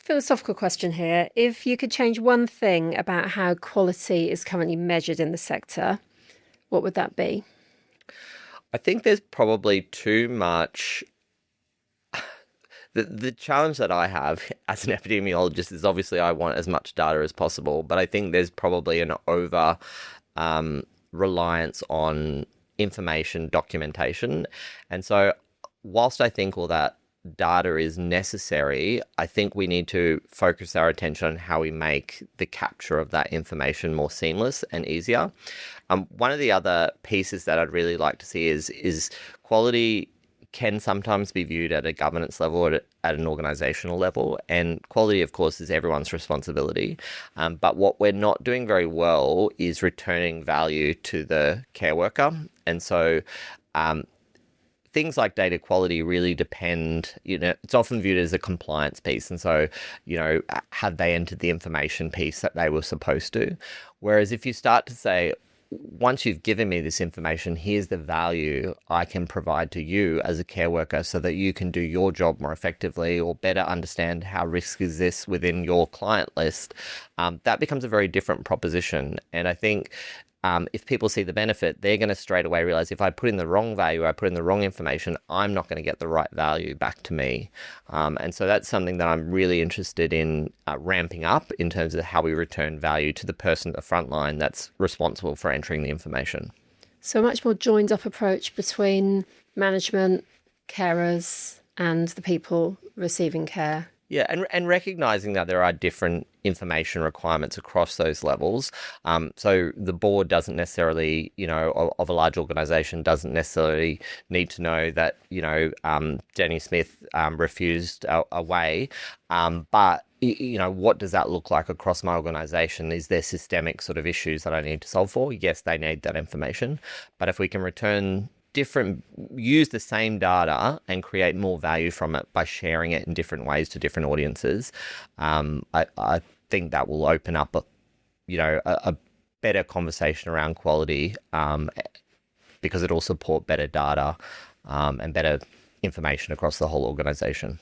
Philosophical question here. If you could change one thing about how quality is currently measured in the sector, what would that be? I think there's probably too much. The challenge that I have as an epidemiologist is obviously I want as much data as possible, but I think there's probably an over reliance on information documentation. And so, whilst I think all that data is necessary, I think we need to focus our attention on how we make the capture of that information more seamless and easier. One of the other pieces that I'd really like to see is quality can sometimes be viewed at a governance level or at an organizational level. And quality, of course, is everyone's responsibility. But what we're not doing very well is returning value to the care worker. And so things like data quality really depend, it's often viewed as a compliance piece. And so, have they entered the information piece that they were supposed to? Whereas if you start to say, once you've given me this information, here's the value I can provide to you as a care worker so that you can do your job more effectively or better understand how risk exists within your client list. That becomes a very different proposition. And I think if people see the benefit, they're going to straight away realize if I put in the wrong value, I put in the wrong information, I'm not going to get the right value back to me. And so that's something that I'm really interested in ramping up in terms of how we return value to the person at the front line that's responsible for entering the information. So a much more joined up approach between management, carers, and the people receiving care. Yeah, and recognizing that there are different information requirements across those levels. So the board doesn't necessarily, of a large organization doesn't necessarily need to know that, Jenny Smith refused a way. But what does that look like across my organization? Is there systemic sort of issues that I need to solve for? Yes, they need that information. But if we can use the same data and create more value from it by sharing it in different ways to different audiences, I think that will open up a better conversation around quality, because it'll support better data and better information across the whole organization.